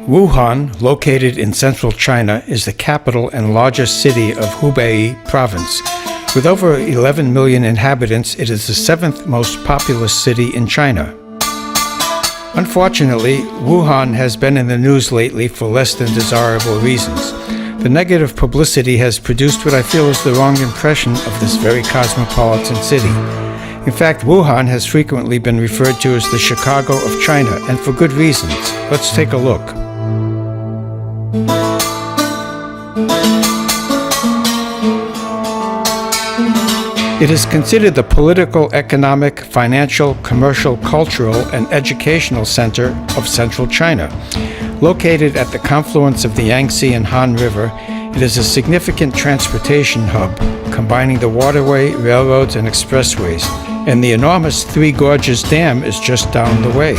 Wuhan, located in central China, is the capital and largest city of Hubei province. With over 11 million inhabitants, it is the seventh most populous city in China. Unfortunately, Wuhan has been in the news lately for less than desirable reasons. The negative publicity has produced what I feel is the wrong impression of this very cosmopolitan city. In fact, Wuhan has frequently been referred to as the Chicago of China, and for good reasons. Let's take a look. It is considered the political, economic, financial, commercial, cultural, and educational center of central China. Located at the confluence of the Yangtze and Han River, it is a significant transportation hub, combining the waterway, railroads, and expressways, and the enormous Three Gorges Dam is just down the way.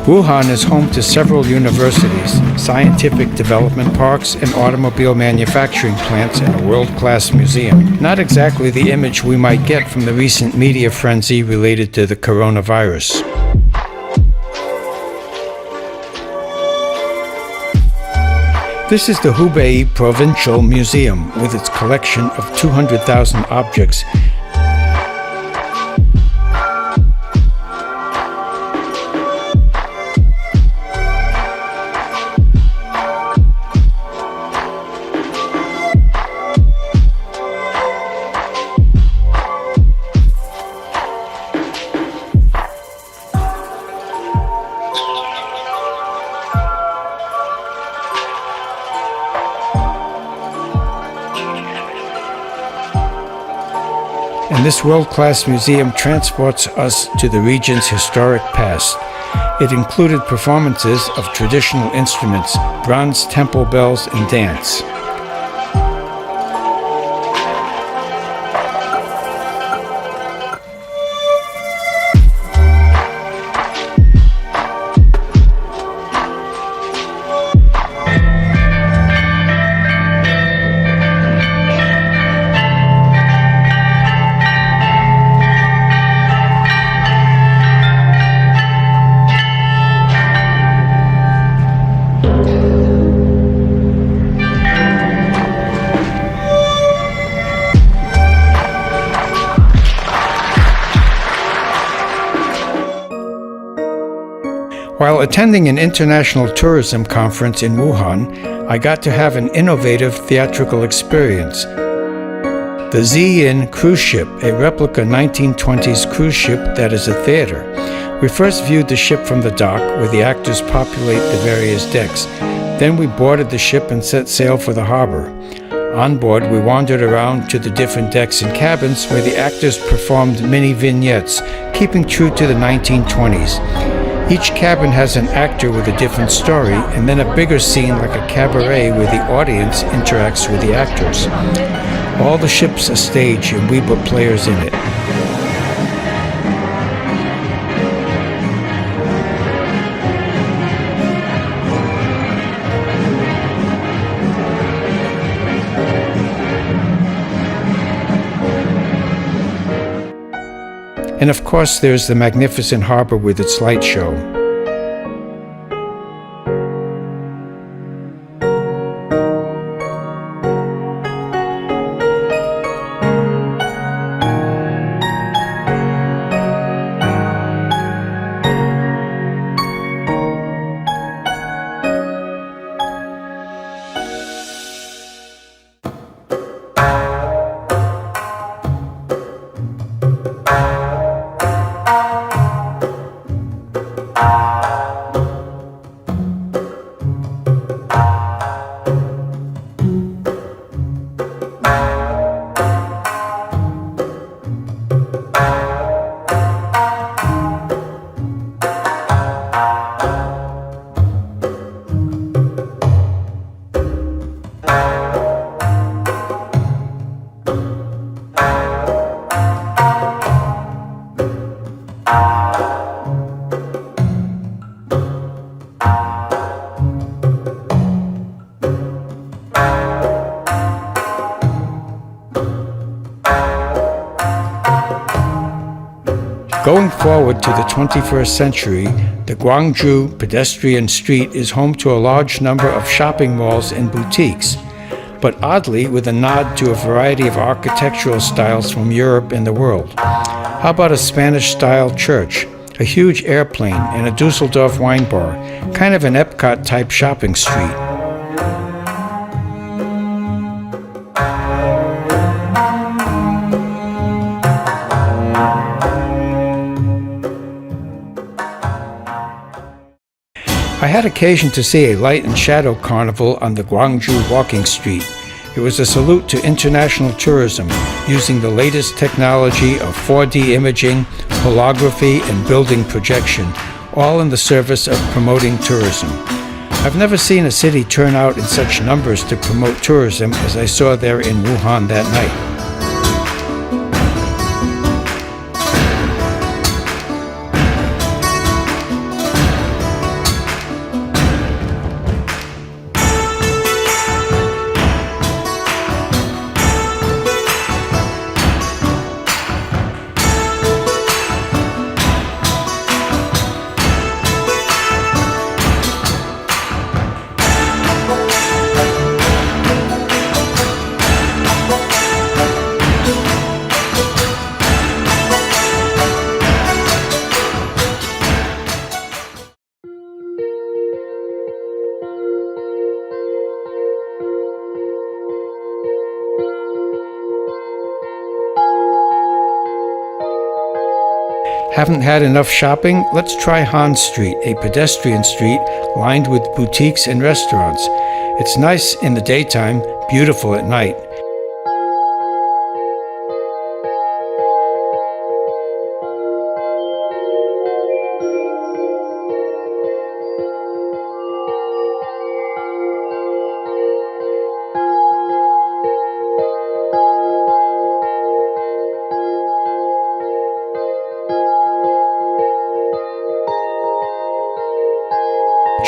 Wuhan is home to several universities, scientific development parks, and automobile manufacturing plants, and a world-class museum. Not exactly the image we might get from the recent media frenzy related to the coronavirus. This is the Hubei Provincial Museum with its collection of 200,000 objects. And this world-class museum transports us to the region's historic past. It included performances of traditional instruments, bronze temple bells, and dance. While attending an international tourism conference in Wuhan, I got to have an innovative theatrical experience. The Xi'an cruise ship, a replica 1920s cruise ship that is a theater. We first viewed the ship from the dock, where the actors populate the various decks. Then we boarded the ship and set sail for the harbor. On board, we wandered around to the different decks and cabins where the actors performed mini vignettes, keeping true to the 1920s. Each cabin has an actor with a different story, and then a bigger scene like a cabaret where the audience interacts with the actors. All the ship's a stage, and we put players in it. And of course, there's the magnificent harbor with its light show. Going forward to the 21st century, the Gwangju pedestrian street is home to a large number of shopping malls and boutiques, but oddly with a nod to a variety of architectural styles from Europe and the world. How about a Spanish-style church, a huge airplane, and a Dusseldorf wine bar, kind of an Epcot-type shopping street? I had occasion to see a light and shadow carnival on the Gwangju Walking Street. It was a salute to international tourism, using the latest technology of 4D imaging, holography, and building projection, all in the service of promoting tourism. I've never seen a city turn out in such numbers to promote tourism as I saw there in Wuhan that night. Haven't had enough shopping? Let's try Han Street, a pedestrian street lined with boutiques and restaurants. It's nice in the daytime, beautiful at night.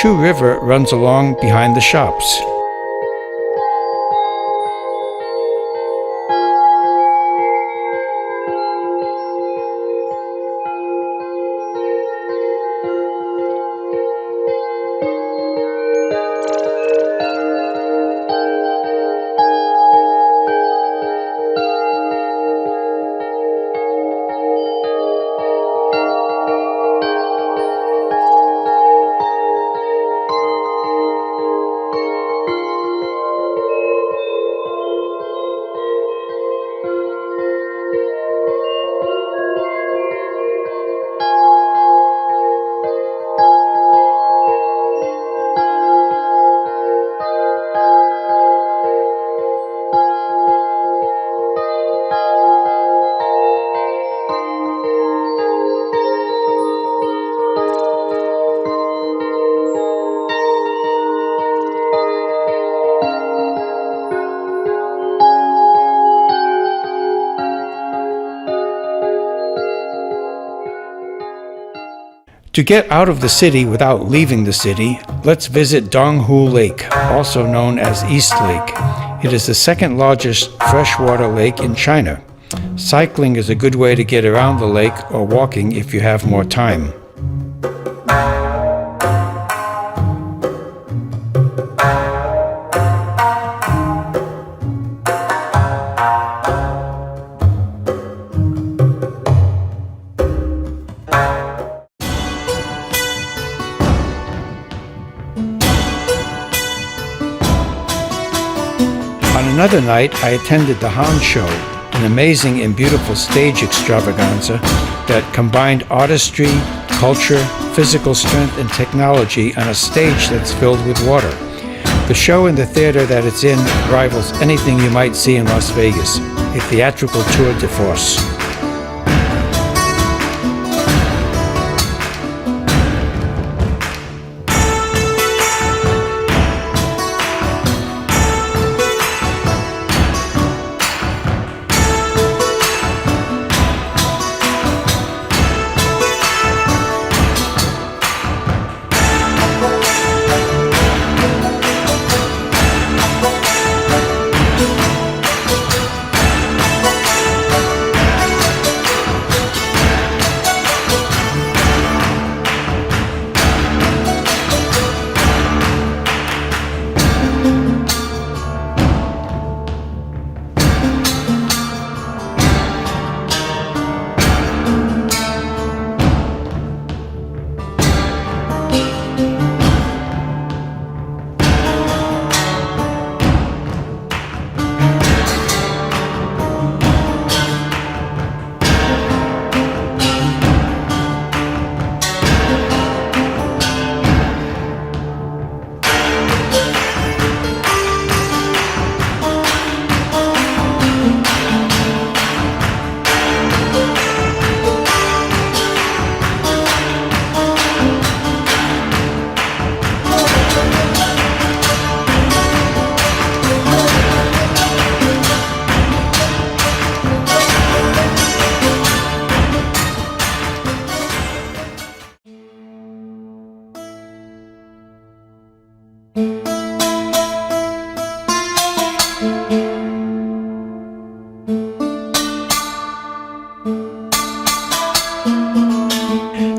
Chu River runs along behind the shops. To get out of the city without leaving the city, let's visit Donghu Lake, also known as East Lake. It is the second largest freshwater lake in China. Cycling is a good way to get around the lake, or walking if you have more time. On another night, I attended the Han Show, an amazing and beautiful stage extravaganza that combined artistry, culture, physical strength, and technology on a stage that's filled with water. The show and the theater that it's in rivals anything you might see in Las Vegas, a theatrical tour de force.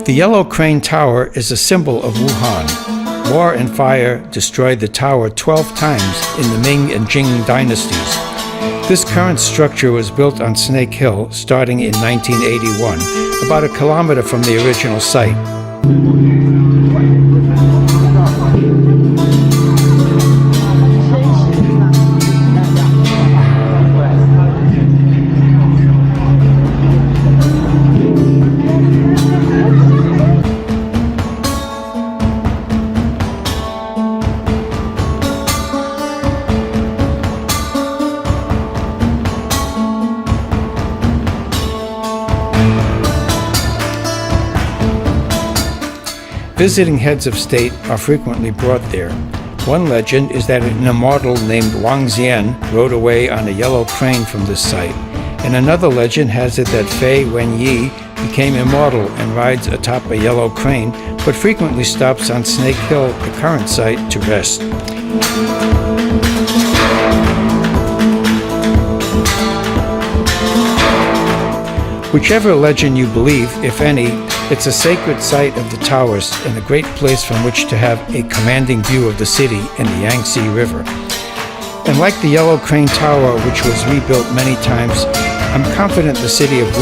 The Yellow Crane Tower is a symbol of Wuhan. War and fire destroyed the tower 12 times in the Ming and Qing dynasties. This current structure was built on Snake Hill starting in 1981, about a kilometer from the original site. Visiting heads of state are frequently brought there. One legend is that an immortal named Wang Xian rode away on a yellow crane from this site, and another legend has it that Fei Wenyi became immortal and rides atop a yellow crane, but frequently stops on Snake Hill, the current site, to rest. Whichever legend you believe, if any, it's a sacred site of the towers and a great place from which to have a commanding view of the city and the Yangtze River. And like the Yellow Crane Tower, which was rebuilt many times, I'm confident the city of Wuhan